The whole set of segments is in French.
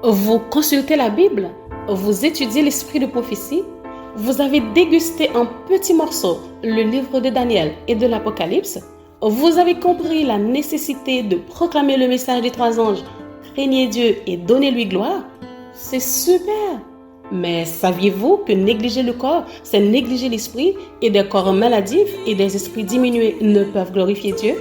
Vous consultez la Bible, vous étudiez l'esprit de prophétie, vous avez dégusté en petits morceaux le livre de Daniel et de l'Apocalypse, vous avez compris la nécessité de proclamer le message des 3 anges, craignez Dieu et donnez-lui gloire. C'est super! Mais saviez-vous que négliger le corps, c'est négliger l'esprit, et des corps maladifs et des esprits diminués ne peuvent glorifier Dieu?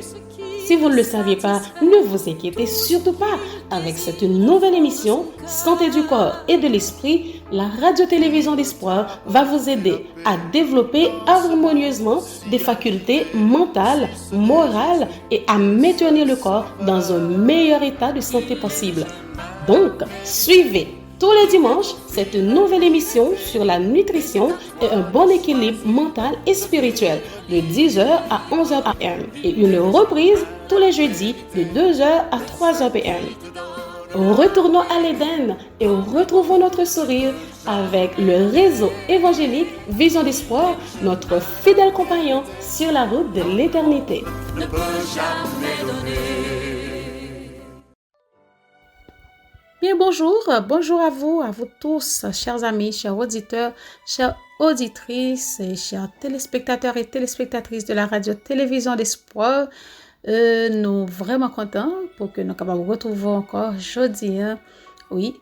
Si vous ne le saviez pas, ne vous inquiétez surtout pas. Avec cette nouvelle émission, Santé du corps et de l'esprit, la radio-télévision d'espoir va vous aider à développer harmonieusement des facultés mentales, morales et à maintenir le corps dans un meilleur état de santé possible. Donc, suivez tous les dimanches cette nouvelle émission sur la nutrition et un bon équilibre mental et spirituel de 10h à 11h p.m. et une reprise tous les jeudis de 2h à 3h p.m. Retournons à l'Éden et retrouvons notre sourire avec le réseau évangélique Vision d'Espoir, notre fidèle compagnon sur la route de l'éternité. Ne peut jamais donner. Bien, bonjour à vous tous, chers amis, chers auditeurs, chères auditrices et chers téléspectateurs et téléspectatrices de la radio-télévision d'Espoir. Nous sommes vraiment contents pour que nous nous retrouvions encore aujourd'hui,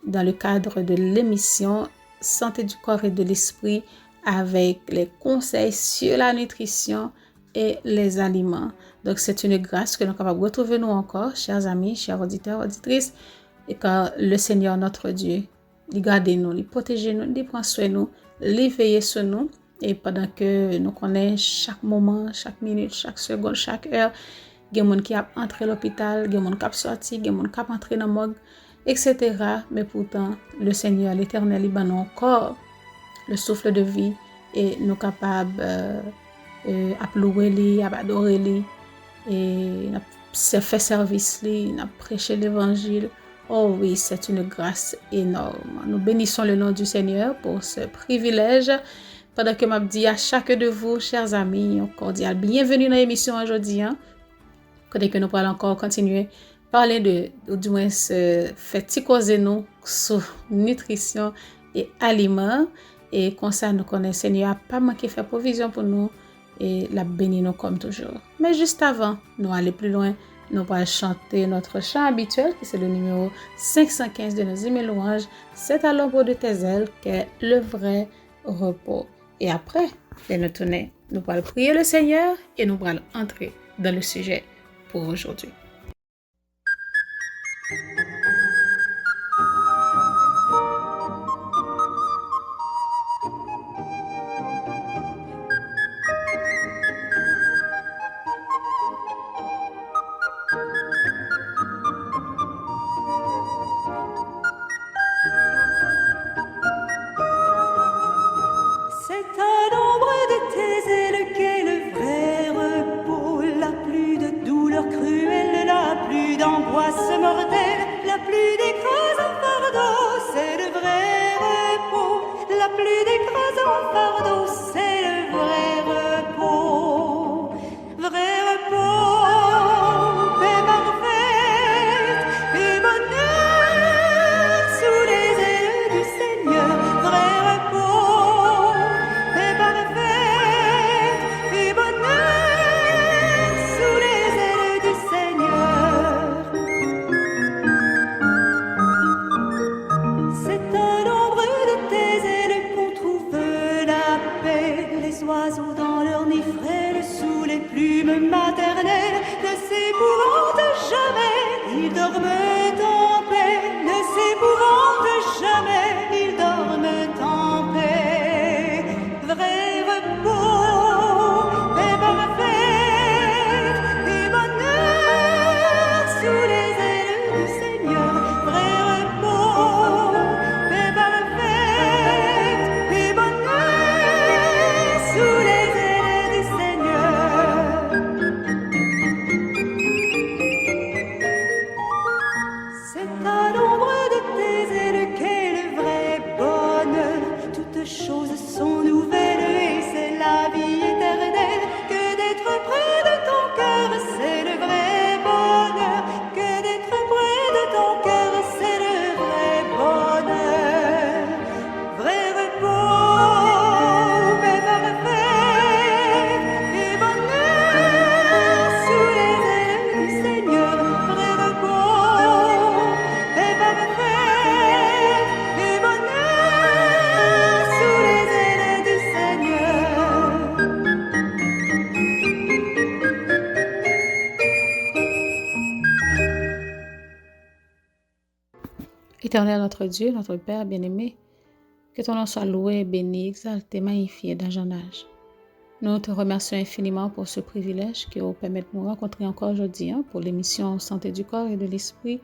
dans le cadre de l'émission Santé du corps et de l'esprit avec les conseils sur la nutrition et les aliments. Donc, c'est une grâce que nous sommes retrouver nous encore, chers amis, chers auditeurs, auditrices. Et quand le Seigneur notre Dieu, il garde nous, il protège nous, il prend soin de nous, il veille sur nous. Et pendant que nous connaissons chaque moment, chaque minute, chaque seconde, chaque heure, il y a des gens qui ont entré à l'hôpital, il y a des gens qui ont sorti, il y a des gens qui ont entré dans le morgue, etc. Mais pourtant, le Seigneur, l'Éternel, il donne encore le souffle de vie et nous sommes capables de louer lui, d'adorer lui, et de faire service lui, de prêcher l'évangile. Oh oui, c'est une grâce énorme. Nous bénissons le nom du Seigneur pour ce privilège. Pendant que je dis à chacun de vous, chers amis, un cordial bienvenue dans l'émission aujourd'hui. Pendant que nous allons encore continuer à parler ou du moins faire causer nous sur nutrition et aliments. Et comme ça, nous connaissons le Seigneur n'a pas manqué de faire provision pour nous et la bénir nous comme toujours. Mais juste avant, nous allons plus loin. Nous allons chanter notre chant habituel, qui c'est le numéro 515 de nos hymnes louanges. C'est à l'ombre de tes ailes qu'est le vrai repos. Et après, nous tourner, nous allons prier le Seigneur et nous allons entrer dans le sujet pour aujourd'hui. Vrai Éternel notre Dieu, notre Père bien-aimé, que ton nom soit loué, béni, exalté, magnifié d'âge en âge. Nous te remercions infiniment pour ce privilège qui nous permet de nous rencontrer encore aujourd'hui pour l'émission Santé du corps et de l'esprit.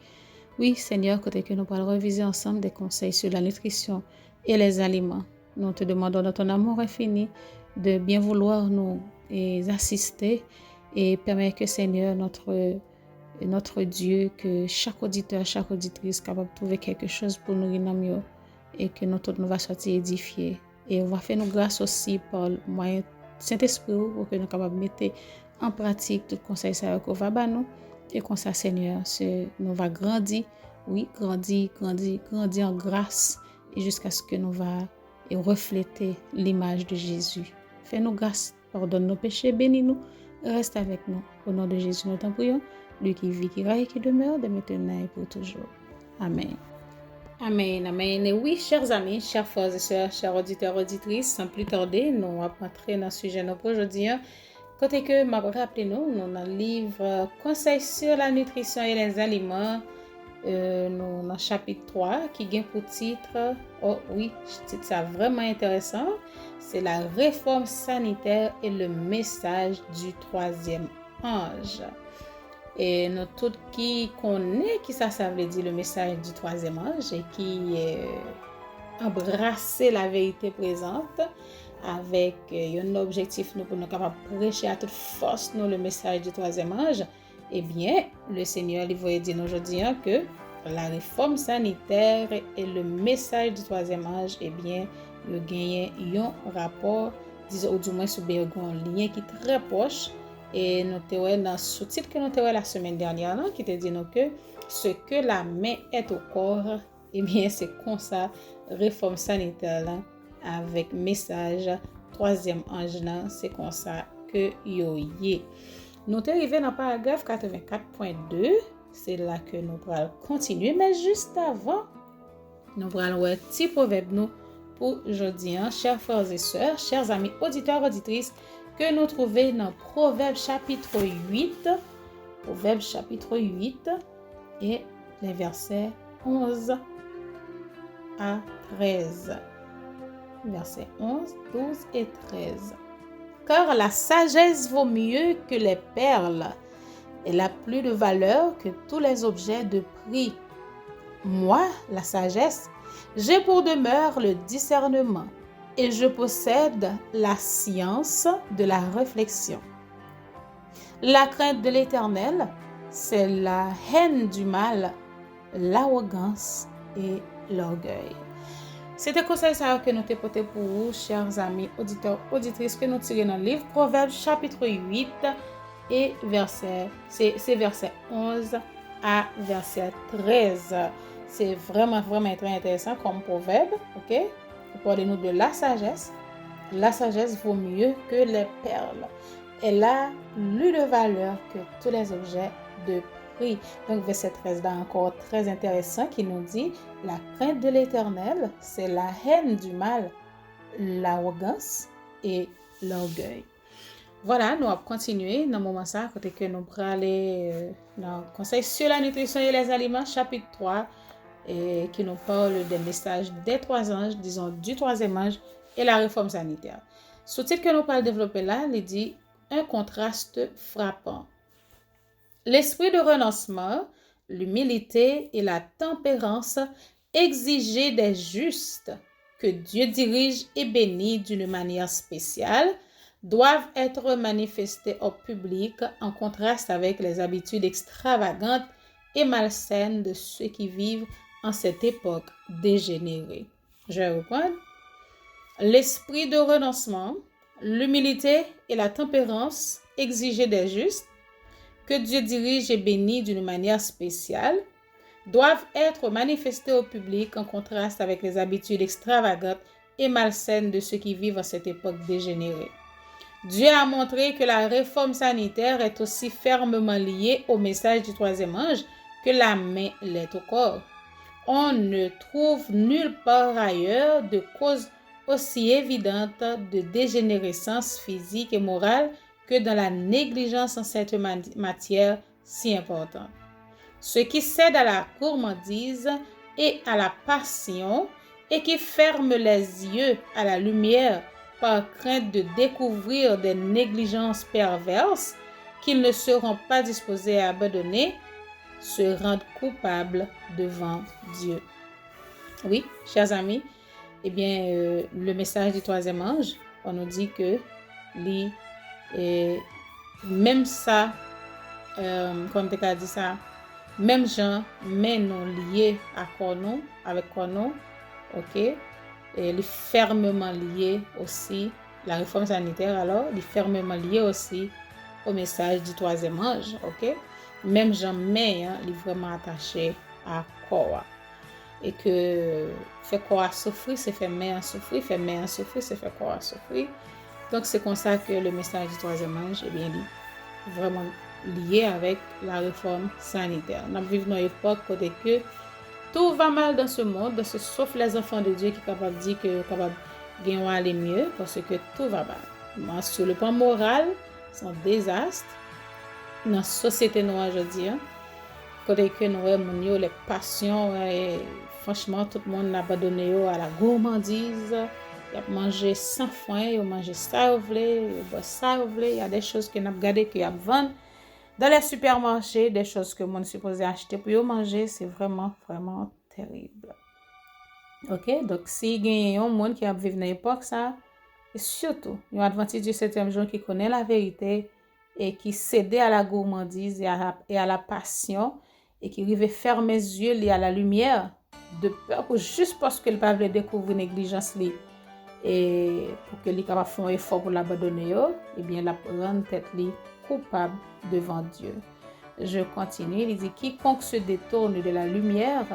Oui, Seigneur, côté que nous pourrons reviser ensemble des conseils sur la nutrition et les aliments. Nous te demandons dans ton amour infini de bien vouloir nous assister et permettre que, Seigneur, notre Dieu, que chaque auditeur, chaque auditrice est capable de trouver quelque chose pour nous mieux et que notre nous va sortir édifié. Et on va faire nous grâce aussi par le moyen Saint-Esprit pour que nous capables de mettre en pratique tout conseil ça qu'on va ba nous et comme ça Seigneur nous va grandir, oui, grandir en grâce et jusqu'à ce que nous va refléter l'image de Jésus. Fais-nous grâce, pardonne nos péchés, bénis-nous, reste avec nous. Au nom de Jésus, nous t'en prions, lui qui vit, qui règne et qui demeure de maintenant et pour toujours. Amen. Amen, amen. Et oui, chers amis, chers frères et sœurs, chers auditeurs, auditrices, sans plus tarder, nous allons entrer dans le sujet de aujourd'hui. Côté que, rappelez-nous, nous avons le livre Conseils sur la nutrition et les aliments, nous dans le chapitre 3, qui vient pour titre, oh oui, titre ça vraiment intéressant, c'est la réforme sanitaire et le message du troisième ange. Et nous tous qui connaissons qui ça veut dire le message du troisième ange et qui embrasser la vérité présente avec un objectif nous pour nous capables de prêcher à toute force nous le message du troisième ange, eh bien le Seigneur il va dire aujourd'hui que la réforme sanitaire et le message du troisième ange, eh bien il gagne un rapport, disons du moins sur un lien qui est très proche. Et nous avons dans le sous-titre que nous avons la semaine dernière, là, qui te dit que ce que la main est au corps, eh bien, c'est comme ça, réforme sanitaire, là, avec message, troisième ange, là, c'est comme ça que yo y. Nous sommes arrivés dans le paragraphe 84.2, c'est là que nous allons continuer, mais juste avant, nous allons voir un petit proverbe nous pour aujourd'hui, chers frères et sœurs, chers amis auditeurs, auditrices, que nous trouvons dans Proverbe chapitre 8, et les versets 11 à 13. Versets 11, 12 et 13. Car la sagesse vaut mieux que les perles, elle a plus de valeur que tous les objets de prix. Moi, la sagesse, j'ai pour demeure le discernement. Et je possède la science de la réflexion. La crainte de l'Éternel, c'est la haine du mal, l'arrogance et l'orgueil. C'est un conseil que nous t'ai porté pour vous, chers amis, auditeurs, auditrices, que nous tirons dans le livre Proverbe chapitre 8 et c'est verset 11 à verset 13. C'est vraiment très intéressant comme proverbe, ok? Parlez-nous de la sagesse. La sagesse vaut mieux que les perles. Elle a plus de valeur que tous les objets de prix. Donc, verset 13 là encore très intéressant qui nous dit la crainte de l'Éternel, c'est la haine du mal, l'arrogance et l'orgueil. Voilà, nous allons continuer dans le moment ça, côté que nous allons aller dans le conseil sur la nutrition et les aliments, chapitre 3. Et qui nous parle des messages des trois anges, disons du troisième ange et la réforme sanitaire. Sous-titre que nous allons développer là, il dit un contraste frappant. L'esprit de renoncement, l'humilité et la tempérance exigés des justes que Dieu dirige et bénit d'une manière spéciale doivent être manifestés au public en contraste avec les habitudes extravagantes et malsaines de ceux qui vivent en cette époque dégénérée. Je vais reprendre. L'esprit de renoncement, l'humilité et la tempérance exigés des justes, que Dieu dirige et bénit d'une manière spéciale, doivent être manifestés au public en contraste avec les habitudes extravagantes et malsaines de ceux qui vivent en cette époque dégénérée. Dieu a montré que la réforme sanitaire est aussi fermement liée au message du troisième ange que la main l'est au corps. On ne trouve nulle part ailleurs de cause aussi évidente de dégénérescence physique et morale que dans la négligence en cette matière si importante. Ceux qui cèdent à la gourmandise et à la passion et qui ferment les yeux à la lumière par crainte de découvrir des négligences perverses qu'ils ne seront pas disposés à abandonner, se rendent coupables devant Dieu. Oui, chers amis, eh bien, le message du troisième ange, on nous dit que même ça, comme tu as dit ça, même gens, mais nous liés à quoi nous, avec quoi nous, ok, et les fermement liés aussi, la réforme sanitaire alors, les fermement liés aussi au message du troisième ange, ok, même gens, mais les vraiment attachés à quoi, et que fait quoi souffrir, c'est fait mais souffrir, fait mais souffrir, c'est fait quoi souffrir. Donc c'est comme ça que le message du troisième ange est bien vraiment lié avec la réforme sanitaire. Nous vivons dans une époque où tout va mal dans ce monde, sauf les enfants de Dieu qui sont capables de dire que capable de aller mieux parce que tout va mal. Sur le plan moral, c'est un désastre. Dans la société noire aujourd'hui, côté que nous avons les passions, et franchement, tout le monde n'a pas donné à la gourmandise. Il a mangé sans faim, il a mangé ça, il a ça, il y a des choses que nous avons gardées, qu'il y a vendent dans les supermarchés, des choses que nous supposé acheter pour manger, c'est vraiment, vraiment terrible. Ok, donc si il y a un monde qui a vécu dans l'époque, ça, et surtout, il y a un adventiste du 7e jour qui connaît la vérité et qui cède à la gourmandise et à la passion et qui arrive fermer les yeux à la lumière de peur, juste parce qu'il ne peut pas découvrir négligence et pour que lui capable faire un effort pour l'abandonner, et bien la rendre tête coupable devant Dieu. Je continue, il dit quiconque se détourne de la lumière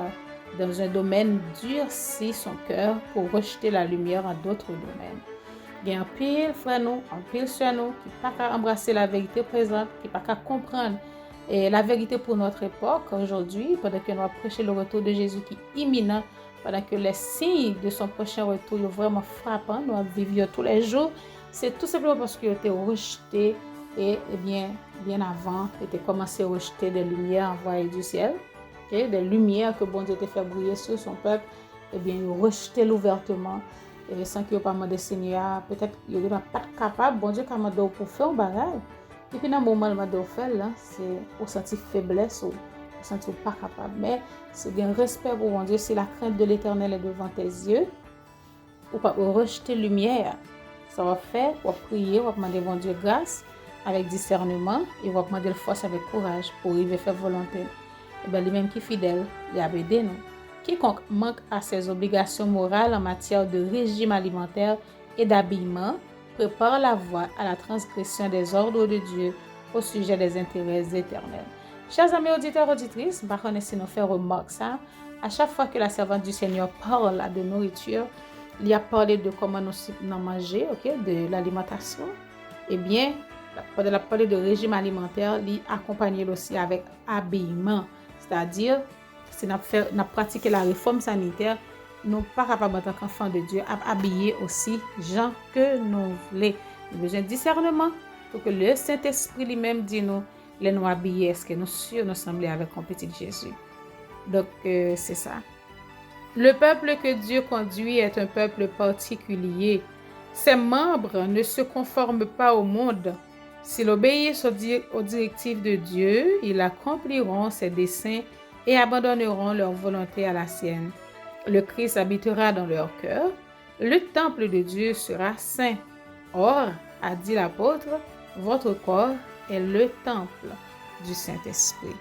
dans un domaine durcit son cœur pour rejeter la lumière en d'autres domaines. Il y a un pile frère nous, un pile sur nous qui pas qu'à embrasser la vérité présente, qui pas qu'à comprendre la vérité pour notre époque aujourd'hui, pendant que nous avons prêché le retour de Jésus qui est imminent, pendant que les signes de son prochain retour sont vraiment frappants, nous vivons tous les jours. C'est tout simplement parce qu'il a été rejeté et bien avant, il était commencé à rejeter des lumières envoyées du ciel, okay? Des lumières que bon Dieu a fait briller sur son peuple, et bien il a rejeté l'ouvertement. Et sans qu'il n'y ait pas demandé Seigneur, peut-être qu'il n'est pas capable, bon Dieu qui a demandé pour faire un bagage. Et puis dans le moment où il m'a demandé faire, c'est au senti faiblesse, au senti pas capable. Mais c'est bien respect pour bon Dieu, si la crainte de l'Éternel est devant tes yeux, ou pas rejeter lumière, ça va faire, ou prier, ou demander bon Dieu grâce avec discernement, et ou demander force avec courage pour arriver à faire volonté. Et bien lui-même qui est fidèle, il a aidé nous. Quiconque manque à ses obligations morales en matière de régime alimentaire et d'habillement prépare la voie à la transgression des ordres de Dieu au sujet des intérêts éternels. Chers amis auditeurs, auditrices, par contre, si nous faisons remarque ça, à chaque fois que la servante du Seigneur parle de nourriture, il y a parlé de comment nous manger, okay, de l'alimentation. Eh bien, pendant la parole de régime alimentaire, il accompagne aussi avec habillement, c'est-à-dire si nous pratiquons la réforme sanitaire, nous ne sommes pas capables en tant qu'enfants de Dieu à habiller aussi gens que nous voulons. Nous avons besoin de discernement pour que le Saint-Esprit lui-même dit nous, les nous habiller, est-ce que nous sommes semblés avec un petit Jésus. Donc, c'est ça. Le peuple que Dieu conduit est un peuple particulier. Ses membres ne se conforment pas au monde. S'ils obéissent aux directives de Dieu, ils accompliront ses desseins et abandonneront leur volonté à la sienne. Le Christ habitera dans leur cœur. Le temple de Dieu sera saint. Or, a dit l'apôtre, votre corps est le temple du Saint-Esprit.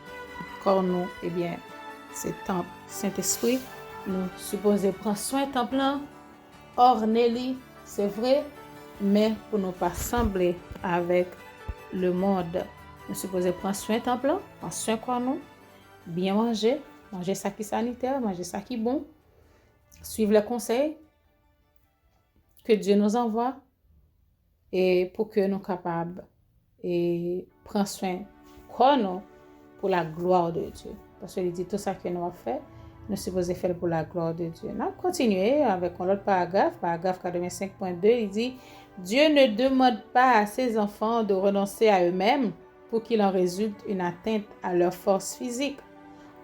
Corps nous, eh bien, c'est temple Saint-Esprit. Nous supposons prendre soin du temple, orner, c'est vrai, mais pour ne pas sembler avec le monde. Nous supposons prendre soin du temple, prendre soin de quoi nous, bien manger ça qui est sanitaire, manger ça qui est bon, suivre les conseils que Dieu nous envoie et pour que nous soyons capables et prendre soin de nous pour la gloire de Dieu. Parce qu'il dit tout ça que nous avons fait, nous supposons faire pour la gloire de Dieu. Nous continuons avec un autre paragraphe 85.2, il dit Dieu ne demande pas à ses enfants de renoncer à eux-mêmes pour qu'il en résulte une atteinte à leur force physique.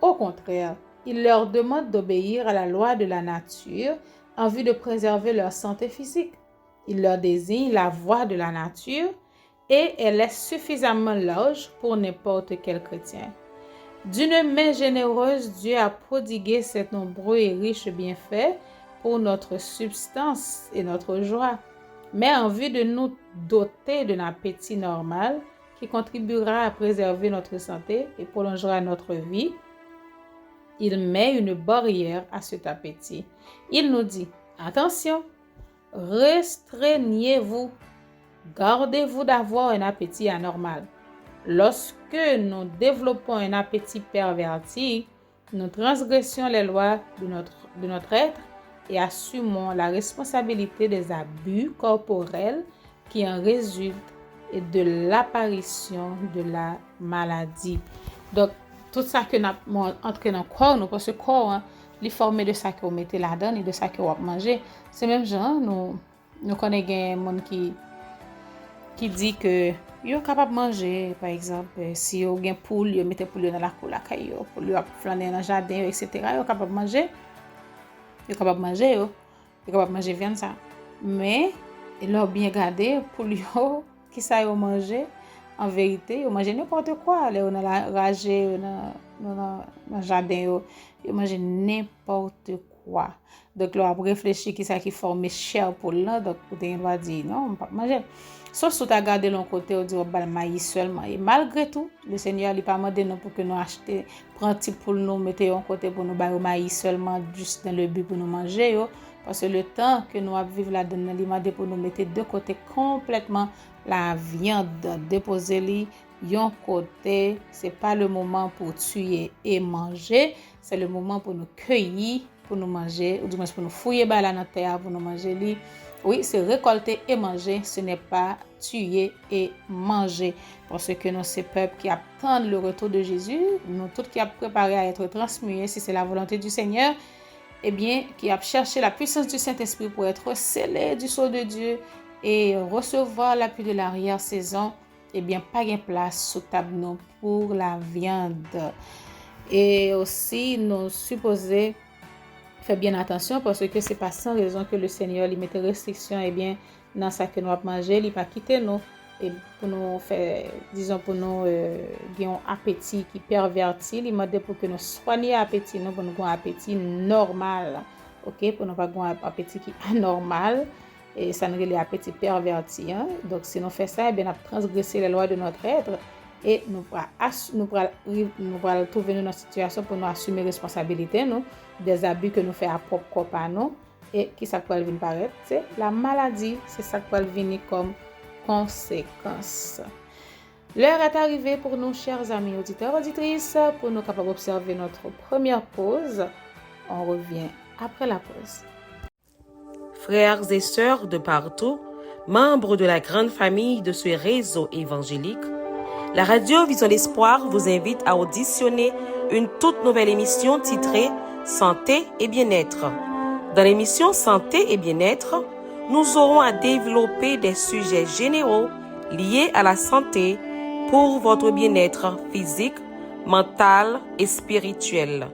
Au contraire, Il leur demande d'obéir à la loi de la nature en vue de préserver leur santé physique. Il leur désigne la voie de la nature et elle est suffisamment large pour n'importe quel chrétien. D'une main généreuse, Dieu a prodigué ces nombreux et riches bienfaits pour notre substance et notre joie, mais en vue de nous doter d'un appétit normal qui contribuera à préserver notre santé et prolongera notre vie, il met une barrière à cet appétit. Il nous dit, attention, restreignez-vous, gardez-vous d'avoir un appétit anormal. Lorsque nous développons un appétit perverti, nous transgressions les lois de notre être et assumons la responsabilité des abus corporels qui en résultent et de l'apparition de la maladie. Donc, tout ça que nous entraînons dans le corps, nous, parce que le corps, il est formé de ça que vous mettez là-dedans et de ça que vous mangez. C'est même genre, nous connaissons des gens qui dit que yo capable manger par exemple si yo gen poule yo mette poule dans la cour la caillou poule yo flâner dans jardin etc. yo capable manger viande ça mais leur bien garder poule yo qui ça yo manger en vérité yo manger n'importe quoi là dans la rage dans jardin yo manger n'importe quoi. Donc là après réfléchir qui ça qui forme chair pour là donc vous doit dire non on pas manger. Sauf si tu as gardé l'un côté, on dit on va le maïs seulement. Et malgré tout, le Seigneur n'a pas demandé nous pour que nous achetions, prendre petit pour nous, mettre un côté pour nous bailler maïs seulement, juste dans le but pour nous manger. Parce que le temps que nous vivons là-dedans, il a demandé pour nous mettre de côté complètement la viande, déposer les un côté. Ce n'est pas le moment pour tuer et manger, c'est le moment pour nous cueillir, pour nous manger, ou du moins pour nous fouiller dans la terre, pour nous manger. Oui, c'est récolter et manger, ce n'est pas tuer et manger. Parce que nous, ces peuples qui attendent le retour de Jésus, nous tous qui avons préparé à être transmués, si c'est la volonté du Seigneur, eh bien, qui a cherché la puissance du Saint-Esprit pour être scellés du sceau de Dieu et recevoir l'appui de l'arrière-saison, eh bien, pas de place sous table non pour la viande. Et aussi, nous supposons faire bien attention parce que c'est pas sans raison que le Seigneur lui mette restrictions et bien dans ça que nous avons mangé, il pas quitter nous et pour nous faire disons pour nous gagner un appétit qui perverti, il m'a dit pour que nous soignions appétit nous pour nous avoir un appétit normal. OK, pour nous pas avoir un appétit qui est anormal et ça nous relève appétit perverti Donc si nous fait ça, eh bien on a transgressé les lois de notre être. Et nous pourrons trouver dans une situation pour nous assumer responsabilité nous des abus que nous faisons à propre corps à nous et qui ça peut venir paraître c'est la maladie, c'est ça qui peut venir comme conséquence. L'heure est arrivée pour nous, chers amis auditeurs auditrices, pour nous capables d'observer notre première pause. On revient après la pause. Frères et sœurs de partout, membres de la grande famille de ce réseau évangélique, la radio Vision d'Espoir vous invite à auditionner une toute nouvelle émission titrée Santé et bien-être. Dans l'émission Santé et bien-être, nous aurons à développer des sujets généraux liés à la santé pour votre bien-être physique, mental et spirituel.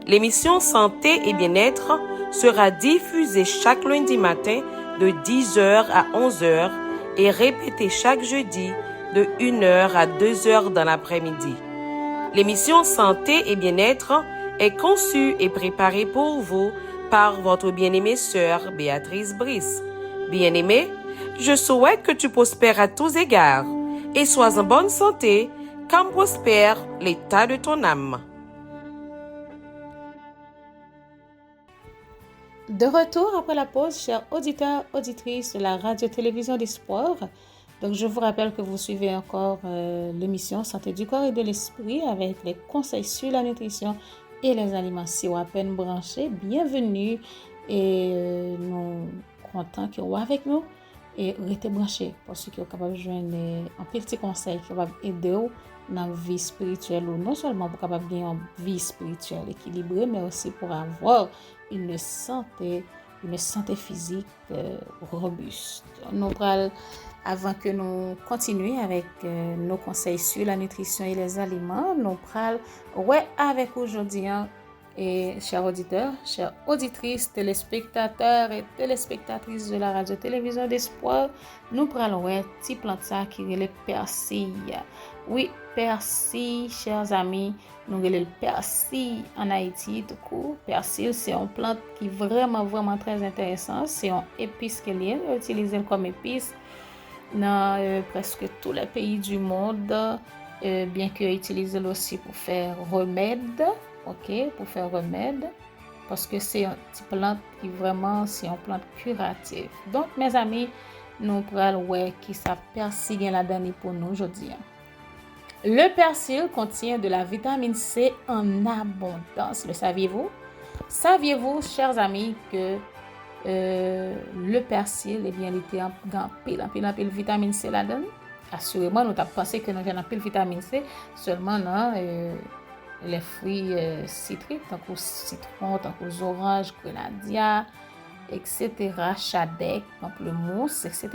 L'émission Santé et bien-être sera diffusée chaque lundi matin de 10h à 11h et répétée chaque jeudi de 1h à 2h dans l'après-midi. L'émission Santé et bien-être est conçue et préparée pour vous par votre bien-aimée sœur Béatrice Brice. Bien-aimée, je souhaite que tu prospères à tous égards et sois en bonne santé comme prospère l'état de ton âme. De retour après la pause, chers auditeurs, auditrices de la radio-télévision d'Espoir. Donc, je vous rappelle que vous suivez encore l'émission Santé du corps et de l'esprit avec les conseils sur la nutrition et les aliments. Si vous êtes à peine branchés, bienvenue et nous contents que vous êtes avec nous et restez branchés parce que vous êtes capable de joindre un petit conseil qui va aider vous dans la vie spirituelle ou non seulement pour capable gagner une vie spirituelle équilibrée, mais aussi pour avoir une santé physique robuste. Nous prenons avant que nous continuions avec nos conseils sur la nutrition et les aliments, nous prenons avec aujourd'hui Et chers auditeurs, chères auditrices, téléspectateurs et téléspectatrices de la radio-télévision d'Espoir, nous prenons un petit plante ça qui est le persil. Oui, persil, chers amis, nous avons le persil en Haïti tout court. Persil, c'est une plante qui est vraiment très intéressante. C'est une épice qu'elle est utilisée comme épice dans presque tous les pays du monde, bien que utilisée aussi pour faire remède. Ok, pour faire remède, parce que c'est une petite plante qui vraiment, c'est une plante curative. Donc, mes amis, nous prenons qui ça persil la dernière pour nous aujourd'hui. Le persil contient de la vitamine C en abondance. Le saviez-vous? Saviez-vous, chers amis, que le persil, eh bien, il était en pile vitamine C là-dedans? Assurément, nous avons pensé que nous avons pile vitamine C, seulement non. Les fruits citriques, tant que citron, tant que orange, grenadilla, etc., chadec, pamplemousse, etc.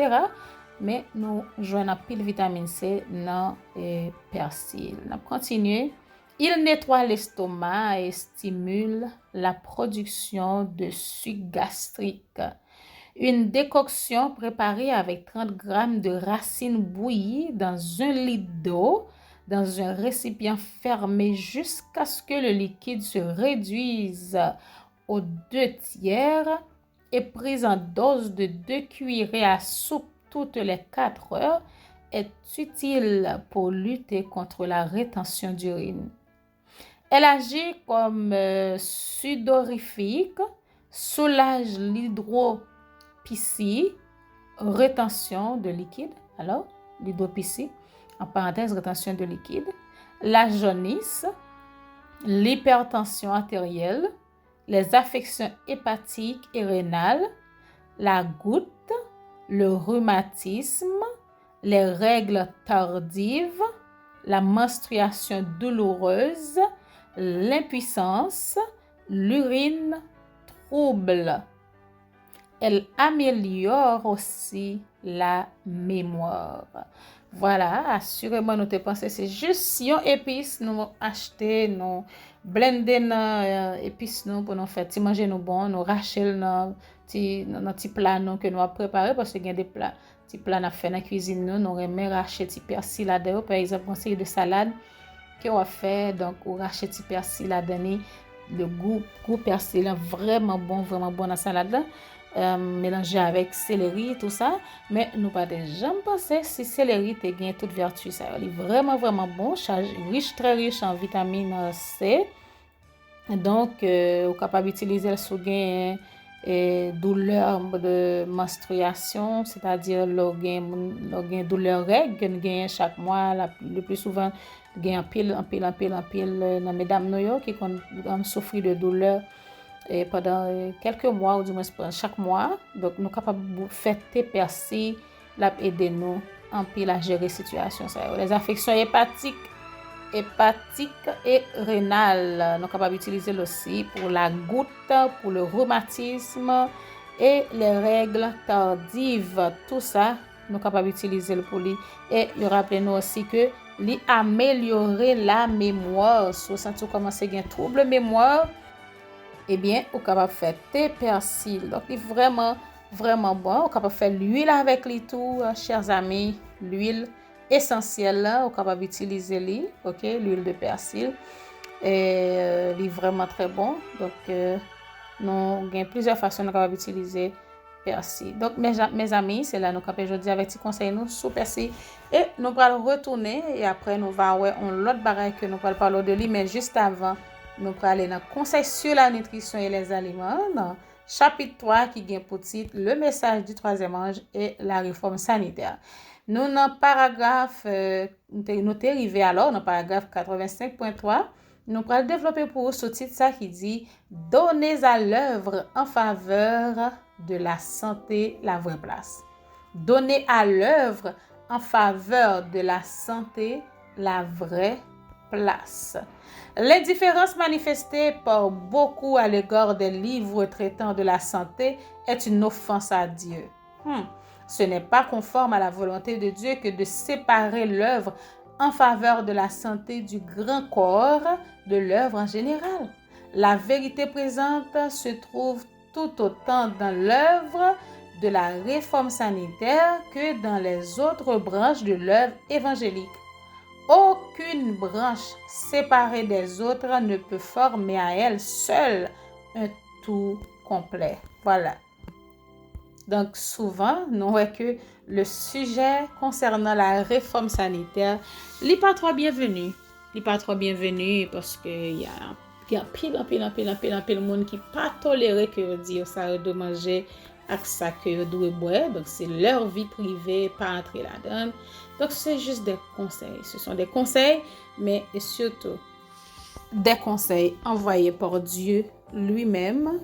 Mais nous jouons pile vitamine C dans persil. On continue. Il nettoie l'estomac et stimule la production de suc gastrique. Une décoction préparée avec 30 grammes de racines bouillies dans 1 litre d'eau dans un récipient fermé jusqu'à ce que le liquide se réduise aux 2/3 et prise en dose de 2 cuillerées à soupe toutes les 4 heures est utile pour lutter contre la rétention d'urine. Elle agit comme sudorifique, soulage l'hydropésie, rétention de liquide. Alors, l'hydropésie, en parenthèse, rétention de liquide, la jaunisse, l'hypertension artérielle, les affections hépatiques et rénales, la goutte, le rhumatisme, les règles tardives, la menstruation douloureuse, l'impuissance, l'urine trouble. Elle améliore aussi la mémoire. Voilà, assurément, nous te pensons, c'est juste si on épice, nous acheter, nous blender nos épices nous pour nous faire manger nous bon, nous racher nos petits plats nous que nous avons préparé parce qu'il y a des plats, petits plats nous fait dans la cuisine nous remet racher petit persil là-dedans, par exemple, une série de salade que on fait, donc on racher petit persil là-dedans, le goût persil vraiment bon dans la salade là. Mélanger avec céleri tout ça, mais nous pas jamais pensé si céleri te gagne toute vertu ça, il est vraiment bon, très riche en vitamine C, donc on capable utiliser sous gain douleur de menstruation, c'est-à-dire le gain douleur règle gain chaque mois, le plus souvent gain en pile dans mesdames nous qui souffrir de douleur et pendant quelques mois ou du moins chaque mois. Donc nous capables de faire tes persil la aider nous en pile à gérer situation ça. Les affections hépatiques et rénales, nous capables d'utiliser aussi pour la goutte, pour le rhumatisme et les règles tardives. Tout ça nous capables d'utiliser pour lui. Et il rappelez-nous aussi que lui améliorer la mémoire. Si vous sentez commencer à avoir trouble mémoire, eh bien, on est capable de faire thé persil. Donc, il est vraiment bon. On est capable de faire l'huile avec lui tout, chers amis. L'huile essentielle, on est capable d'utiliser lui, ok, l'huile de persil. Et il est vraiment très bon. Donc, nous avons plusieurs façons de utiliser persil. Donc, mes amis, c'est là nous capable aujourd'hui avec petit conseil nous sur persil. Et nous allons retourner et après nous va ouais on l'autre bagaille que nous allons parler de lui, mais juste avant nous allons aller dans conseil sur la nutrition et les aliments dans chapitre 3 qui gagne pour titre le message du troisième ange et la réforme sanitaire. Nous dans paragraphe nous t'es arrivé alors dans paragraphe 85.3. Nous allons développer pour vous ce titre ça qui dit donnez à l'œuvre en faveur de la santé la vraie place. Donnez à l'œuvre en faveur de la santé la vraie place. L'indifférence manifestée par beaucoup à l'égard des livres traitant de la santé est une offense à Dieu. Ce n'est pas conforme à la volonté de Dieu que de séparer l'œuvre en faveur de la santé du grand corps de l'œuvre en général. La vérité présente se trouve tout autant dans l'œuvre de la réforme sanitaire que dans les autres branches de l'œuvre évangélique. Aucune branche séparée des autres ne peut former à elle seule un tout complet. Voilà. Donc souvent, nous voyons que le sujet concernant la réforme sanitaire n'est pas trop bienvenu. Il n'est pas trop bienvenu parce qu'il y a pile de monde qui pas toléré que dire ça de manger avec ça que doit boire. Donc c'est leur vie privée, pas entrer là-dedans. Donc c'est juste des conseils. Ce sont des conseils, mais surtout des conseils envoyés par Dieu lui-même,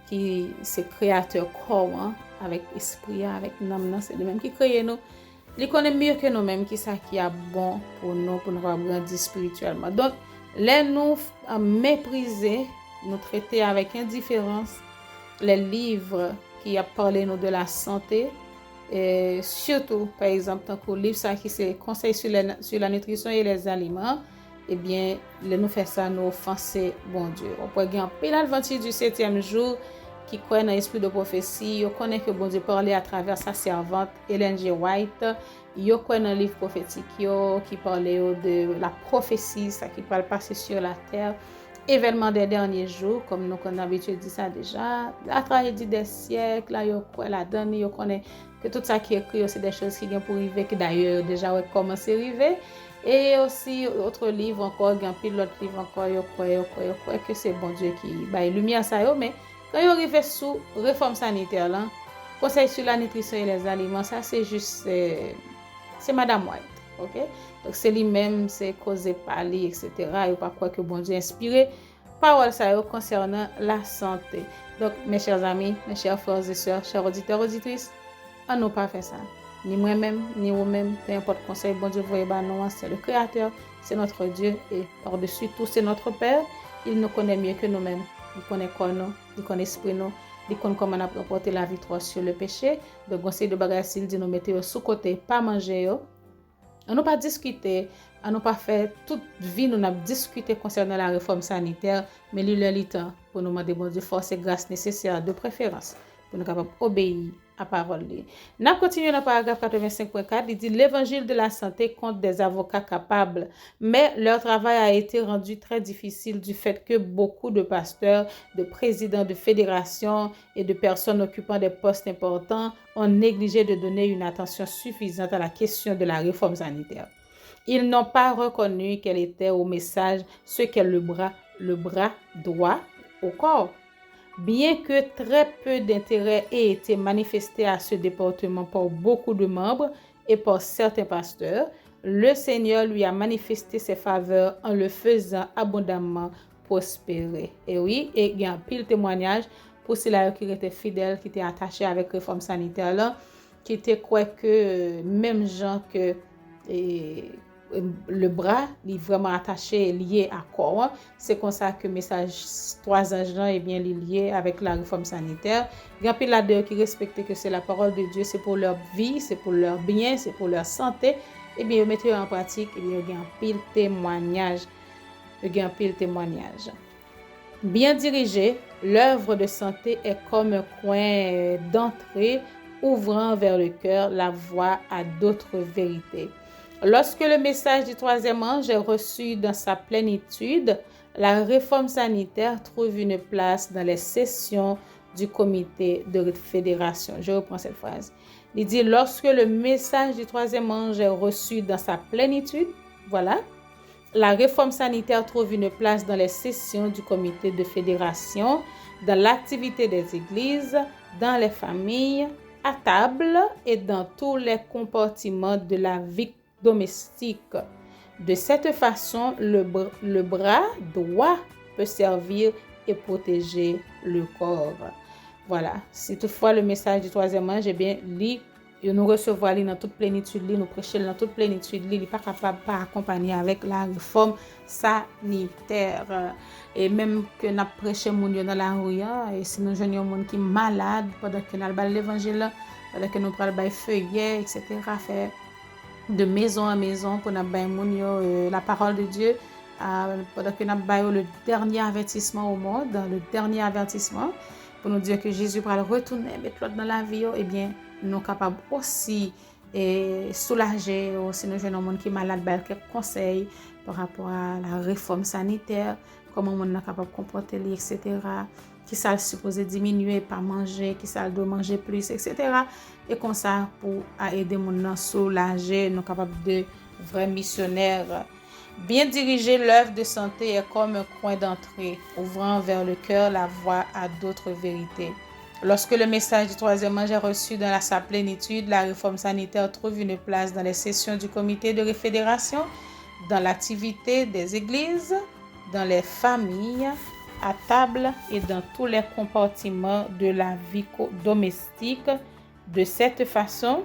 qui c'est créateur corps, avec esprit, avec l'âme, c'est lui-même qui crée nous. Il connaît mieux que nous-mêmes qui ça qui est bon pour nous grandir spirituellement. Donc, les nous mépriser, nous traiter avec indifférence les livres qui a parlé nous de la santé, et surtout, par exemple, tant que le livre ça qui c'est conseil sur la nutrition et les aliments, eh bien, nous fait ça, nous offenser bon Dieu. On peut gagner pile l'adventiste du 7e jour qui croit dans l'esprit de prophétie, on connaît que bon Dieu parlait à travers sa servante Ellen G. White, yo croit dans le livre prophétique qui parlait de la prophétie, ça qui parle passer sur la terre, événements des derniers jours, comme nous avons l'habitude de dire ça déjà, la tragédie des siècles, là yo croit là-dedans, yo connaît que tout ça qui est écrit, c'est des choses qui viennent pour arriver, qui d'ailleurs déjà ouais commencé à arriver. Et aussi, autre livre encore, il y a un pile d'autres livres encore, yo croit que c'est bon Dieu qui baille lumière ça yo, mais quand il arrive sous réforme sanitaire là, conseil sur la nutrition et les aliments, ça c'est juste c'est Madame White, ok? Donc c'est lui-même, c'est causé par lui, etc. Il pas quoi que bon Dieu inspiré parole ça concernant la santé. Donc mes chers amis, mes chers frères et sœurs, chers auditeurs, auditrices, on n'a pas fait ça. Ni moi-même, ni vous-même, peu importe conseil, bon Dieu, voyez, c'est le Créateur, c'est notre Dieu et par-dessus tout, c'est notre Père. Il nous connaît mieux que nous-mêmes. Il connaît quoi nous, il connaît l'esprit nous, il connaît comment on a apporté la victoire sur le péché. Donc, conseil de bagage, s'il dit nous mettre sous côté, pas manger. On n'a pas discuté, on n'a pas fait toute vie, nous avons discuté concernant la réforme sanitaire, mais il y a le temps pour nous demander bon Dieu force et grâce nécessaires de préférence pour nous capables d'obéir à parole. Nous continuons dans le paragraphe 85.4, il dit l'évangile de la santé compte des avocats capables, mais leur travail a été rendu très difficile du fait que beaucoup de pasteurs, de présidents de fédérations et de personnes occupant des postes importants ont négligé de donner une attention suffisante à la question de la réforme sanitaire. Ils n'ont pas reconnu qu'elle était au message ce qu'est le bras droit au corps. Bien que très peu d'intérêt ait été manifesté à ce département par beaucoup de membres et par certains pasteurs, le Seigneur lui a manifesté ses faveurs en le faisant abondamment prospérer. Et oui, et il y a un pile témoignage pour ceux-là qui étaient fidèles, qui étaient attachés avec la réforme sanitaire là, qui étaient quoi que même gens que le bras est vraiment attaché, lié à corps. C'est comme ça que le message 3 anges est bien lié avec la réforme sanitaire. Il y a plein de qui respectent que c'est la parole de Dieu, c'est pour leur vie, c'est pour leur bien, c'est pour leur santé. Et bien, ils mettent en pratique, et bien, il y a un pile témoignage. Bien dirigée, l'œuvre de santé est comme un coin d'entrée ouvrant vers le cœur la voie à d'autres vérités. Lorsque le message du 3e ange est reçu dans sa plénitude, la réforme sanitaire trouve une place dans les sessions du comité de fédération. Je reprends cette phrase. Il dit, lorsque le message du 3e ange est reçu dans sa plénitude, voilà, la réforme sanitaire trouve une place dans les sessions du comité de fédération, dans l'activité des églises, dans les familles, à table et dans tous les compartiments de la vie domestique. De cette façon, le bras droit peut servir et protéger le corps. Voilà. Si toutefois le message du 3e ange, eh bien, nous recevons dans toute plénitude, nous prêcher dans toute plénitude, il n'est pas capable de accompagner avec la réforme sanitaire. Et même que nous prêchons dans la rue, et si nous jeunes gens qui sont malades, pendant que nous avons l'évangile, pendant que nous prenons des feuillets, etc., faire de maison en maison pour nous la parole de Dieu, pendant que nous avons le dernier avertissement au monde, le dernier avertissement, pour nous dire que Jésus va retourner mettre l'autre dans la vie, eh bien, nous sommes capables aussi de soulager, si nous avons un monde qui est malade, quelques conseils par rapport à la réforme sanitaire, comment on est capable de comporter, etc. Qui ça supposé diminuer, pas manger, qui ça doit manger plus, etc. Et comme ça, pour aider les gens à soulager, nous sommes capables de vrais missionnaires. Bien diriger l'œuvre de santé est comme un coin d'entrée, ouvrant vers le cœur la voie à d'autres vérités. Lorsque le message du troisième âge est reçu dans sa plénitude, la réforme sanitaire trouve une place dans les sessions du comité de réfédération, dans l'activité des églises, dans les familles, à table et dans tous les compartiments de la vie domestique. De cette façon,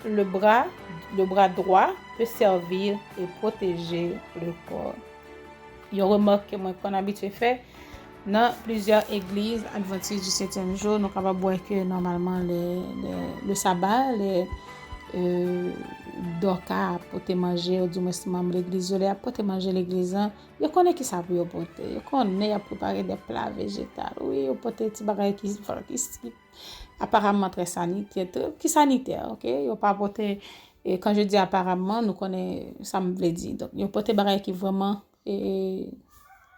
le bras droit peut servir et protéger le corps. Il y a une remarque que moi qu'on a habitué faire dans plusieurs églises adventistes du 7e jour, nous capables voir que normalement le sabbat, Dorka pour te manger ou du moins membre l'église là pour te manger l'église yo connaît qui ça pour porter yo connaît à préparer des plats végétaux oui ou porter petit bagage qui apparemment très sanitaire qui sanitaire OK yo pas porter et quand je dis apparemment nous connaît ça me veut dire donc yo porter bagage qui vraiment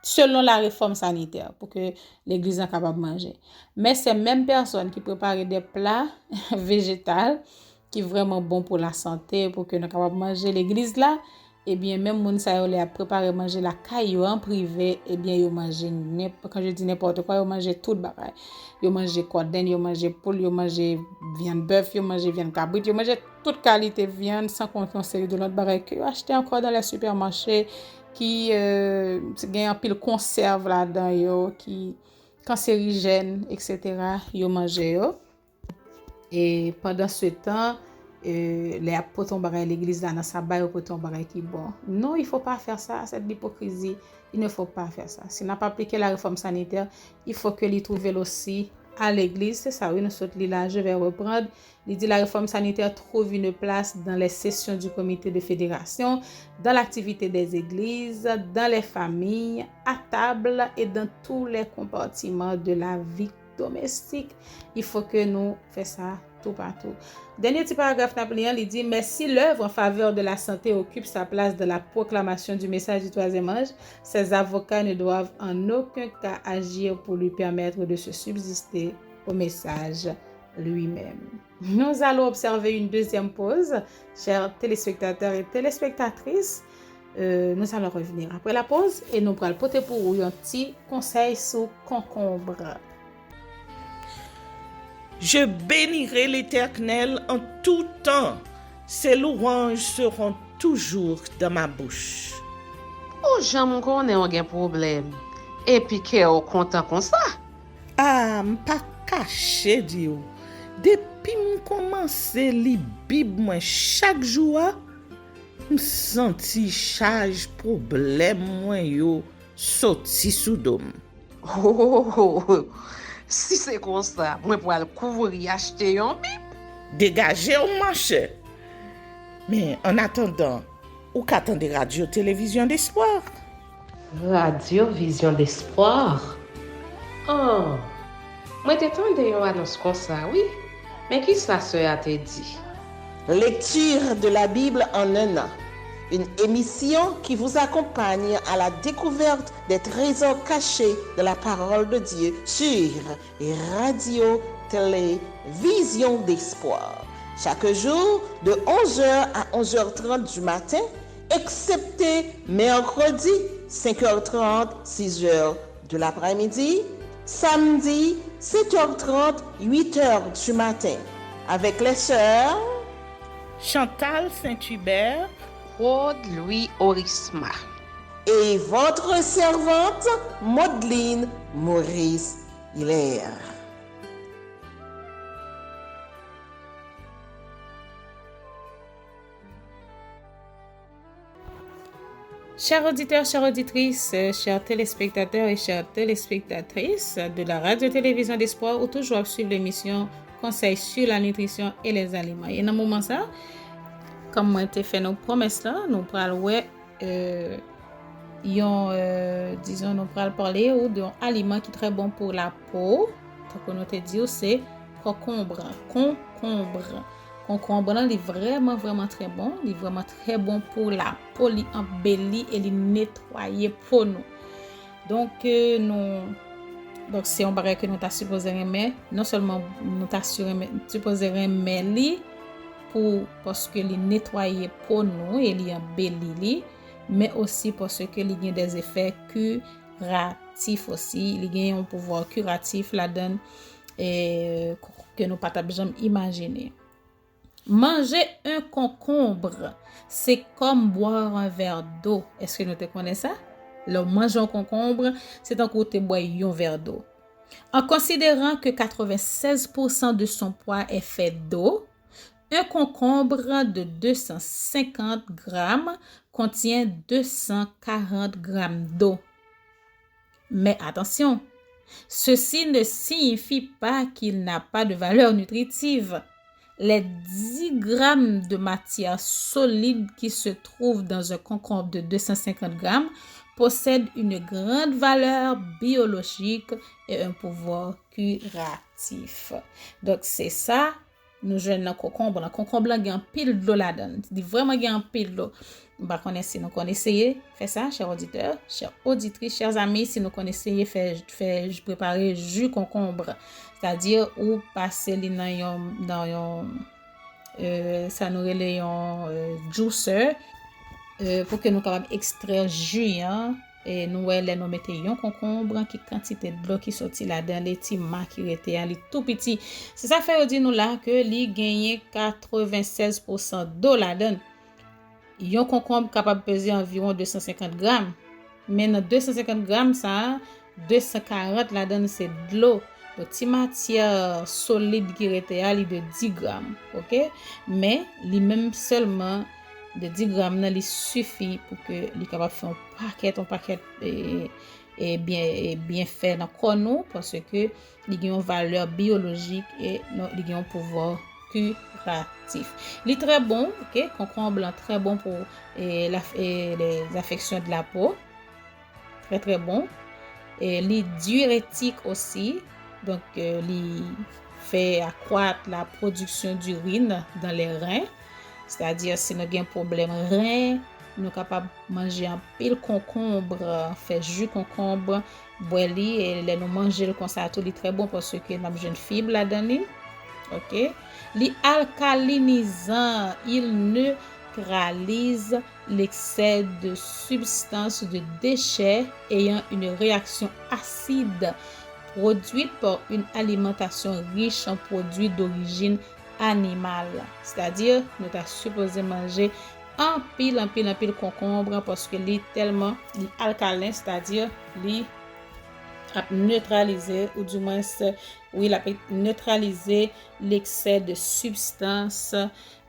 selon la réforme sanitaire pour que l'église soit capable de manger mais ces mêmes personnes qui préparent des plats végétaux qui est vraiment bon pour la santé, pour que nous capable manger l'église là, et bien même moun sa yo a préparé manger la caillou en privé, et bien yo manger quand je dis n'importe quoi, yo manger tout bagay. Yo manger cordon, yo manger poule, yo manger viande bœuf, yo manger viande cabrit, yo manger toute qualité viande sans compter une série de l'autre bagay que yo acheter encore dans les supermarchés qui gagne un pile conserve là-dedans yo qui cancérigène etc. yo manger yo. Et pendant ce temps, les apôtres à l'église là dans sabbat ou poton bagay qui bon. Non, il faut pas faire ça, c'est de l'hypocrisie. Il ne faut pas faire ça. Si n'a pas appliqué la réforme sanitaire, il faut que les trouver aussi à l'église, c'est ça oui, nous sommes là, je vais reprendre. Il dit la réforme sanitaire trouve une place dans les sessions du comité de fédération, dans l'activité des églises, dans les familles, à table et dans tous les compartiments de la vie domestique. Il faut que nous fassions ça tout partout. Dernier petit paragraphe Napoléon, il dit mais si l'œuvre en faveur de la santé occupe sa place dans la proclamation du message du troisième âge, ses avocats ne doivent en aucun cas agir pour lui permettre de se subsister au message lui-même. Nous allons observer une deuxième pause, chers téléspectateurs et téléspectatrices. Nous allons revenir après la pause et nous allons porter pour vous un petit conseil sur concombre. Je bénirai l'Éternel en tout temps. Ses louanges seront toujours dans ma bouche. Oh, j'aime qu'on ait un problème. Et puis qu'on est content comme ça. Ah, m'pas caché, Dieu. Depuis m'commence li Bible moi chaque jour, m'senti charge problème moi yo sorti sous dôme. Si c'est comme ça, moi pour aller couvrir acheter un Bible. Dégager au marché. Mais en attendant, ou qu'attendez radio télévision d'espoir. Radio Vision d'Espoir. Oh, moi t'attendais une annonce comme ça, oui. Mais qui ça a te dit? Lecture de la Bible en un an. Une émission qui vous accompagne à la découverte des trésors cachés de la parole de Dieu sur Radio Télévision d'Espoir. Chaque jour de 11h à 11h30 du matin, excepté mercredi 5h30, 6h de l'après-midi, samedi 7h30, 8h du matin, avec les sœurs Chantal Saint-Hubert, Claude Louis Orisma et votre servante Maudeline Maurice Hilaire. Chers auditeurs, chères auditrices, chers téléspectateurs et chères téléspectatrices de la radio-télévision d'Espoir, ou toujours suivre l'émission Conseil sur la nutrition et les aliments. Et dans ce moment ça, comme moi t'ai fait nos promesses là, nous pral ouais disons nous pral parler ou d'un aliment qui est très bon pour la peau. Donc on te dit c'est concombre. Concombre là, il est vraiment très bon, il est vraiment très bon pour la peau, il embellit et il nettoyer pour nous. Donc c'est un bagage que nous t'a supposé aimer, non seulement nous t'a supposé aimer li pour parce que il nettoyer pour nous et il embellit, mais aussi parce que il y a des effets curatifs aussi, il y a un pouvoir curatif là-dedans et que nous pas jamais imaginer. Manger un concombre, c'est comme boire un verre d'eau. Est-ce que nous te connaissons ça? Le manger un concombre, c'est un côté boire un verre d'eau. En considérant que 96% de son poids est fait d'eau, un concombre de 250 grammes contient 240 grammes d'eau. Mais attention, ceci ne signifie pas qu'il n'a pas de valeur nutritive. Les 10 grammes de matière solide qui se trouvent dans un concombre de 250 grammes possèdent une grande valeur biologique et un pouvoir curatif. Donc, c'est ça, nous jouons dans concombre. Le concombre, il y a un pile d'eau là-dedans. Il vraiment il y a un pile d'eau. Bah, si nous connaissons, fait ça, chers auditeurs, chers auditrices, chers amis, si nous connaissons, préparer jus concombre. C'est-à-dire ou passer dans ça nous relève juicer pour que nous capable extraire jus et nous mettons un concombre qui quantité de l'eau qui sorti là dans les petits marcs qui étaient tout petit. C'est ça fait dire nous là que li gagne 96% d'eau là-dedans. Un concombre capable de peser environ 250 grammes. Mais dans 250 grammes ça 240 là-dedans c'est de l'eau. Le petit matière solide qui était il de 10 grammes, ok? Mais lui même seulement de 10 grammes là, il suffit pour que lui capable faire un paquet et bien fait dans corps parce que il a une valeur biologique et il a un pouvoir curatif. Il est très bon, ok? Concombre blanc très bon pour les affections de la peau. Très bon. Et il est diurétique aussi. Donc, il fait accroître la production d'urine dans les reins. C'est-à-dire, si nous avons un problème rein, nous sommes capables de manger un pile concombre, faire jus concombre, boire et nous manger comme ça, tout est très bon parce que nous avons une fibre là-dedans. OK? Il alcalinisant, il neutralise l'excès de substances de déchets ayant une réaction acide produite par une alimentation riche en produits d'origine animale. C'est-à-dire, nous sommes supposé manger un pile concombre parce que il est tellement alcalin, c'est-à-dire il a neutralisé ou du moins il a neutralisé l'excès de substances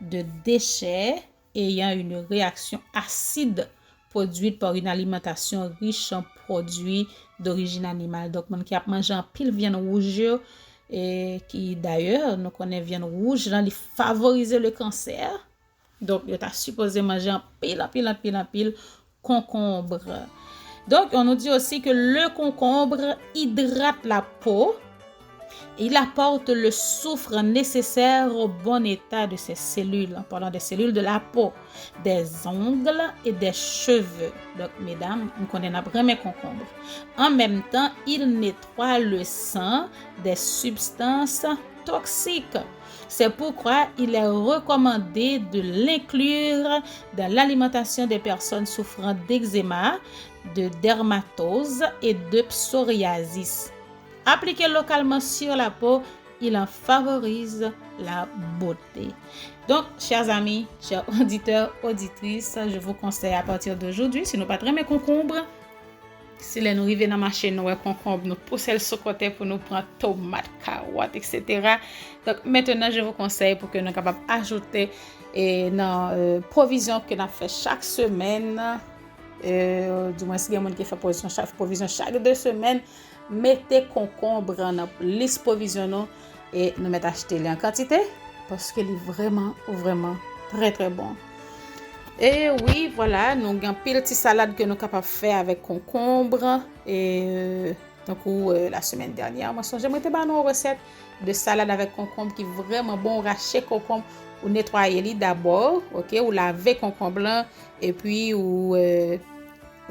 de déchets ayant une réaction acide produite par une alimentation riche en produits d'origine animale. Donc, mon qui a mangé un pile viande rouge et qui d'ailleurs nous connaît viande rouge là, il favorise le cancer. Donc, il est supposé manger un pile concombre. Donc, on nous dit aussi que le concombre hydrate la peau. Il apporte le soufre nécessaire au bon état de ses cellules, en parlant des cellules de la peau, des ongles et des cheveux. Donc, mesdames, nous connaissons vraiment concombre. En même temps, il nettoie le sang des substances toxiques. C'est pourquoi il est recommandé de l'inclure dans l'alimentation des personnes souffrant d'eczéma, de dermatose et de psoriasis. Appliqué localement sur la peau, il en favorise la beauté. Donc, chers amis, chers auditeurs, auditrices, je vous conseille à partir d'aujourd'hui, si nous pas très mes concombres, si nous arrivons dans ma chaîne, nous concombre, nous poussons le sur côté pour nous prendre tomates, carottes, etc. Donc, maintenant, je vous conseille pour que nous soyons capables d'ajouter dans provision que nous fait chaque semaine, du moins, si il y a des gens qui font provision chaque 2 semaines, mettez concombre dans liste provision et nous mettons acheter en quantité parce qu'il est vraiment très très bon. Et oui, voilà, nous avons pile petite salade que nous sommes capables de faire avec concombre. Et donc, la semaine dernière, moi, j'aimerais te donner une recette de salade avec concombre qui est vraiment bon. Racher concombre ou nettoyer d'abord, ok, ou laver concombre blanc et puis ou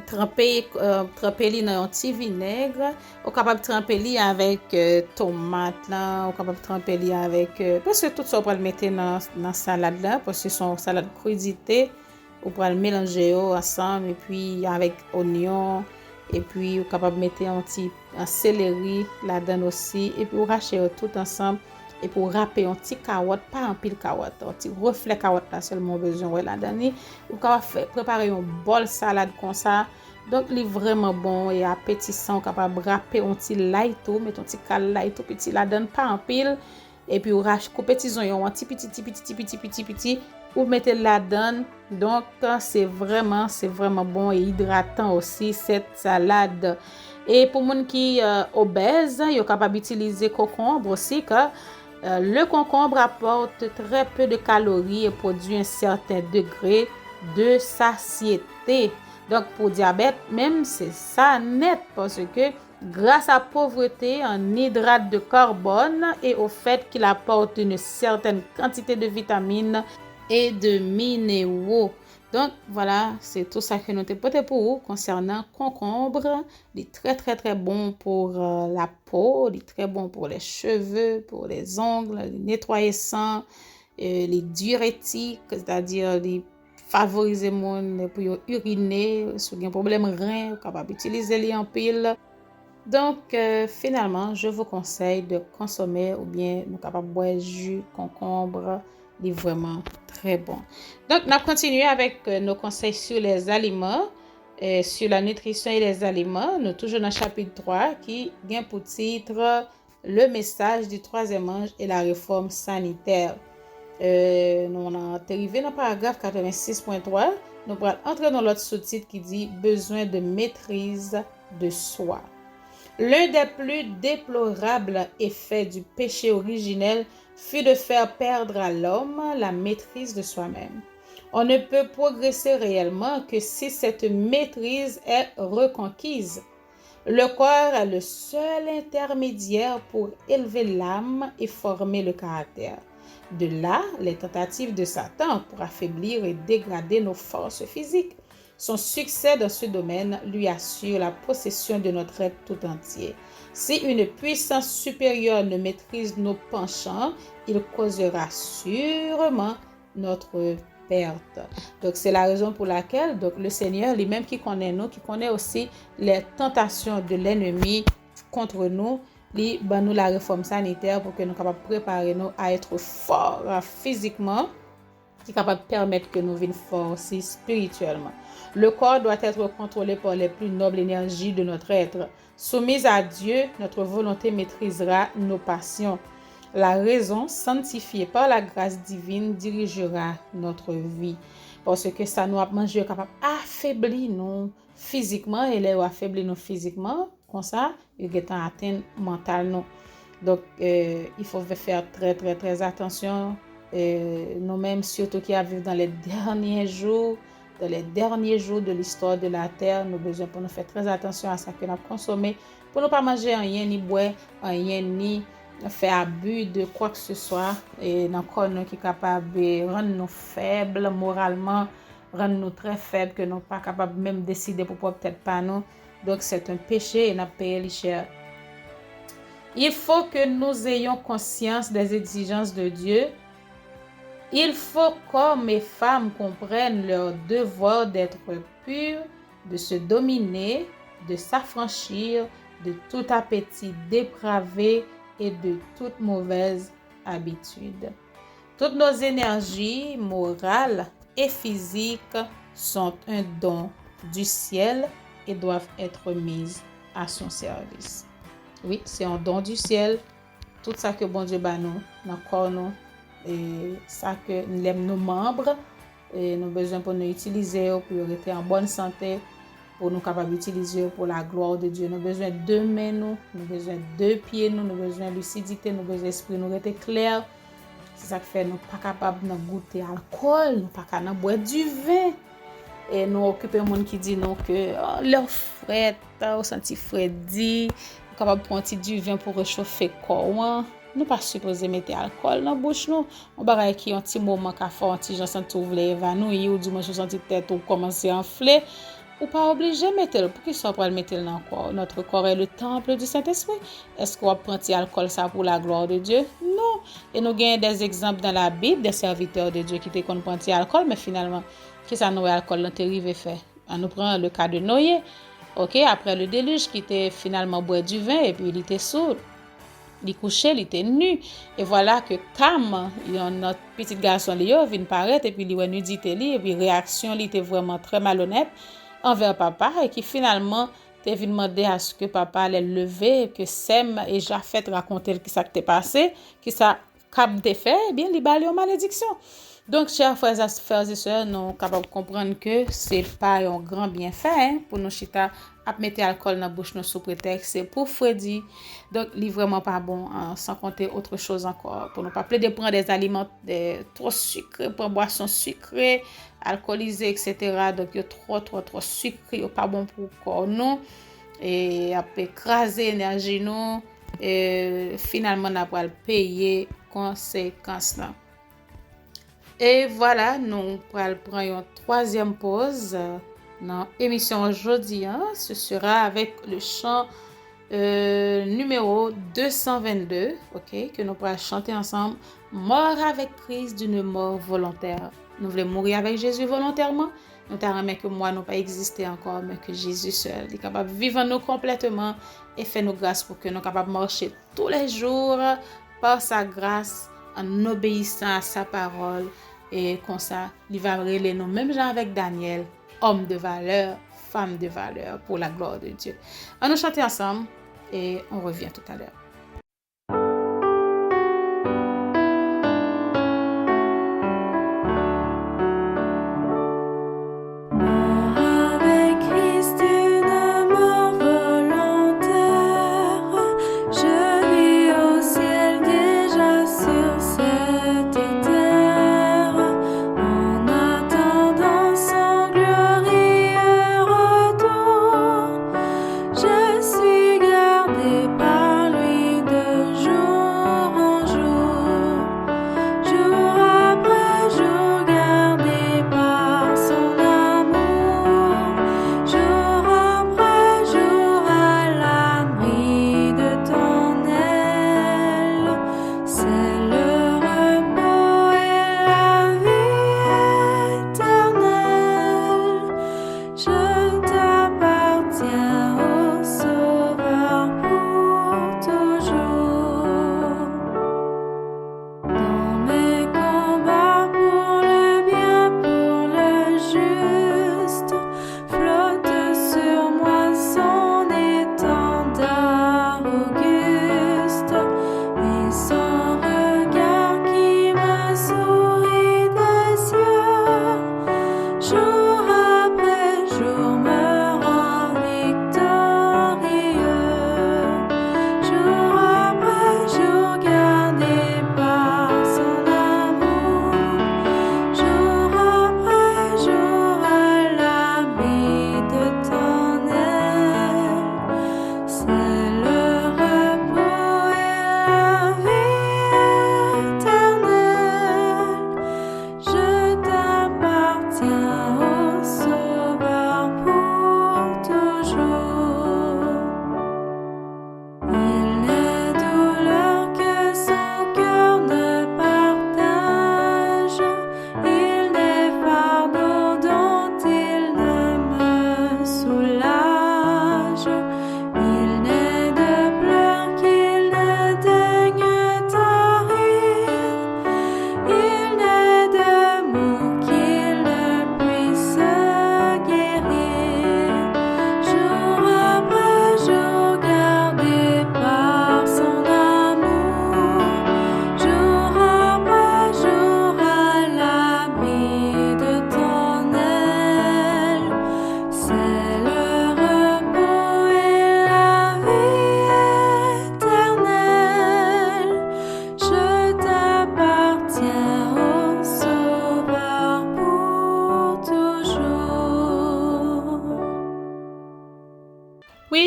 tremper dans un petit vinaigre. Ou capable de tremper avec tomate là, ou capable de tremper avec parce que tout ça on peut le mettre dans salade là parce que son salade crudité. Ou pour le mélanger ensemble et puis avec oignon et puis ou capable de mettre un céleri là-dedans aussi et puis ou racher tout ensemble et pour râper un petit carotte, pas un pile carotte, un petit reflet carotte là seulement besoin ouais là-dedans ou capable préparer un bol salade comme ça. Donc il est vraiment bon et appétissant, capable de râper un petit laito, mettre un petit cal laito petit là-dedans pas en pile et puis ou racher couper petits oignons un petit ou mettez là-dedans. Donc c'est vraiment bon et hydratant aussi cette salade. Et pour les gens qui obèses, ils sont capables d'utiliser concombre aussi car le concombre apporte très peu de calories et produit un certain degré de satiété. Donc pour diabète, même c'est ça net parce que grâce à la pauvreté en hydrate de carbone et au fait qu'il apporte une certaine quantité de vitamines et de minéraux. Donc voilà, c'est tout ça que nous t'ai porté pour vous concernant concombre. Il est très bon pour la peau, il est très bon pour les cheveux, pour les ongles, les nettoyer sang, les diurétiques, c'est-à-dire les favoriser mon pour uriner, si vous avez un problème rein, capable d'utiliser les en pile. Donc, finalement, je vous conseille de consommer ou bien nous capable boire jus concombre. Il est vraiment très bon. Donc, on a continué avec nos conseils sur les aliments, sur la nutrition et les aliments. Nous toujours dans le chapitre 3 qui vient pour titre le message du troisième ange et la réforme sanitaire. Nous on a arrivé dans le paragraphe 86.3. Nous allons entrer dans l'autre sous-titre qui dit besoin de maîtrise de soi. L'un des plus déplorables effets du péché originel fut de faire perdre à l'homme la maîtrise de soi-même. On ne peut progresser réellement que si cette maîtrise est reconquise. Le corps est le seul intermédiaire pour élever l'âme et former le caractère. De là, les tentatives de Satan pour affaiblir et dégrader nos forces physiques. Son succès dans ce domaine lui assure la possession de notre être tout entier. Si une puissance supérieure ne maîtrise nos penchants, il causera sûrement notre perte. Donc c'est la raison pour laquelle le Seigneur lui-même qui connaît nous, qui connaît aussi les tentations de l'ennemi contre nous, lui nous la réforme sanitaire pour que nous capables préparer nous à être forts physiquement, qui est capable de permettre que nous venions forts aussi spirituellement. Le corps doit être contrôlé par les plus nobles énergies de notre être. Soumise à Dieu, notre volonté maîtrisera nos passions. La raison, sanctifiée par la grâce divine, dirigera notre vie. Parce que ça nous a mangé capable d'affaiblir nous physiquement, et là, affaiblir nous physiquement, comme ça, il est en atteinte mentale nous. Donc, il faut faire très attention. Nous-mêmes, surtout qui vivons dans les derniers jours de l'histoire de la terre, nous avons besoin pour nous faire très attention à ce que nous consommons, pour ne pas manger rien, ni boire rien, ni faire abus de quoi que ce soit, et dans le corps qui est capable de rendre nous faibles moralement, rendre nous très faibles, que nous ne sommes pas capables même de décider pour peut-être pas nous. Donc c'est un péché et nous payons cher. Il faut que nous ayons conscience des exigences de Dieu. Il faut qu'hommes et femmes comprennent leur devoir d'être purs, de se dominer, de s'affranchir de tout appétit dépravé et de toute mauvaise habitude. Toutes nos énergies morales et physiques sont un don du ciel et doivent être mises à son service. Oui, c'est un don du ciel. Tout ça que bon Dieu bat nous, dans le corps nous, et ça que nous aimons nos membres, et nous avons besoin pour nous utiliser, pour rester en bonne santé, pour nous capables d'utiliser pour la gloire de Dieu. Nous avons besoin de mains, nous avons besoin de pieds, nous avons besoin de lucidité, nous avons besoin d'esprit, nous rester clair. c'est ça qui fait nous pas capable de goûter alcool, nous pas capable de boire du vin. Et nous occuper monde qui dit non que leur frère, au senti Freddy, capable de prendre du vin pour réchauffer corps. Nous pas supposé mettre alcool dans bouche nous. On bagaille qui un petit moment qu'a fait un petit gens senti ouvler évanoui ou du moins senti tête ou commencer à enfler. Ou pas obligé de mettre, pour qui ça pour le mettre dans le corps. Notre corps est le temple du Saint-Esprit. Est-ce qu'on prend l'alcool ça pour la gloire de Dieu? Non. Et nous avons des exemples dans la Bible des serviteurs de Dieu qui étaient qu'on prend l'alcool, mais finalement, qu'est-ce que Noé alcool l'ont arrivé fait? On nous prend le cas de Noé. OK, après le déluge qui était finalement boire du vin et puis il était sourd. Il couchait, il était nu. Et voilà que Cam, notre petit garçon, il vient paraître et puis il a nudité et puis réaction, il était vraiment très malhonnête envers papa et qui finalement t'es venu demander à ce que papa allait le lever, que Sem et Japheth raconter ce qui s'est passé, qui ça Cam t'est fait, eh bien, il balé en malédiction. Donc, chers frères et sœurs, nous sommes capables de comprendre que ce n'est pas un grand bienfait pour nous chita à mettre l'alcool dans la bouche sous prétexte c'est pour Freddy. Donc, il n'est vraiment pas bon, sans compter autre chose encore. Pour ne pas plaider prendre des aliments trop sucrés, pour boissons sucrées, alcoolisées, etc. Donc, il y a trop sucré, il n'est pas bon pour le corps, non. Et après, écraser l'énergie, non. Et finalement, on va payer conséquences là. Et voilà, nous allons prendre une troisième pause dans l'émission aujourd'hui. Ce sera avec le chant numéro 222, ok, que nous pourrons chanter ensemble. Mort avec Christ d'une mort volontaire. Nous voulons mourir avec Jésus volontairement. Nous t'aimerons que moi, nous pas exister encore, mais que Jésus seul est capable de vivre en nous complètement et fait nous grâce pour que nous soyons capables de marcher tous les jours par sa grâce en obéissant à sa parole. Et comme ça, il va relayer nous, même genre avec Daniel, homme de valeur, femme de valeur, pour la gloire de Dieu. On nous chanter ensemble et on revient tout à l'heure. Je suis gardé par lui.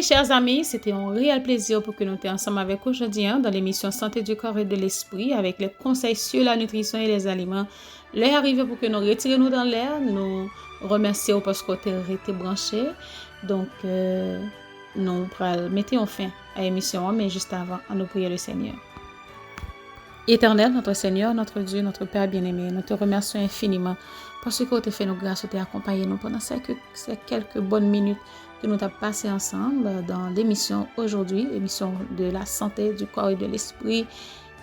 chers amis, c'était un réel plaisir pour que nous soyons ensemble avec aujourd'hui dans l'émission Santé du corps et de l'esprit avec les conseils sur la nutrition et les aliments. L'heure arrive pour que nous retirions dans l'air. Nous remercions parce que vous avez été branchés. Donc, nous mettons fin à l'émission, mais juste avant, on nous prie le Seigneur. Éternel, notre Seigneur, notre Dieu, notre Père bien-aimé, nous te remercions infiniment parce que tu as fait nos grâces, tu as accompagné nous pendant ces quelques bonnes minutes que nous avons passées ensemble dans l'émission aujourd'hui, l'émission de la santé du corps et de l'esprit.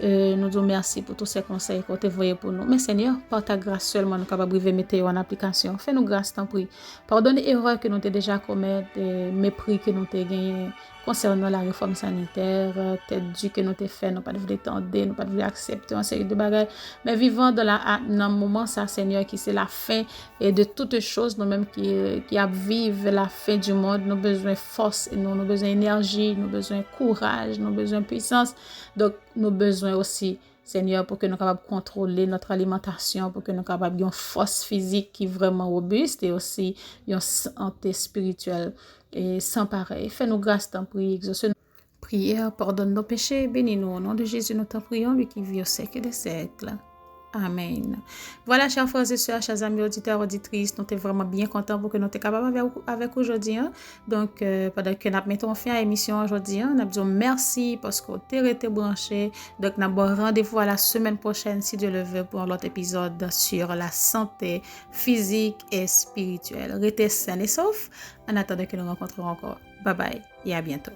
Nous disons merci pour tous ces conseils que tu as envoyés pour nous. Mais Seigneur, par ta grâce seulement, nous sommes capables de mettre en application. Fais-nous grâce, t'en prie. Pardonne les erreurs que nous avons déjà commises, les mépris que nous avons gagnés concernant la réforme sanitaire, tête due que nous avons fait, nous pas de tendre, nous pas de accepter une série de bagages. Mais vivant dans le moment, ça, Seigneur, qui c'est la fin et de toutes choses, nous-mêmes qui vivent la fin du monde, nous avons besoin de force, nous avons besoin d'énergie, nous avons besoin de courage, nous avons besoin de puissance. Donc, nous avons besoin aussi, Seigneur, pour que nous soyons capables de contrôler notre alimentation, pour que nous soyons capables d'avoir une force physique qui est vraiment robuste et aussi une santé spirituelle et sans pareil. Fais-nous grâce, t'en prie, exauce nos prières, pardonne nos péchés, bénis-nous au nom de Jésus, nous t'en prions, lui qui vit au siècle des siècles. Amen. Voilà, chers frères et sœurs, chers amis auditeurs, auditrices, nous sommes vraiment bien contents pour que nous soyons capables avec aujourd'hui. Donc, pendant que nous mettons fin à l'émission aujourd'hui, nous disons merci parce que vous avez été branchés. Donc, nous avons rendez-vous à la semaine prochaine, si Dieu le veut, pour l'autre épisode sur la santé physique et spirituelle. Restez sains et saufs en attendant que nous rencontrons encore. Bye bye et à bientôt.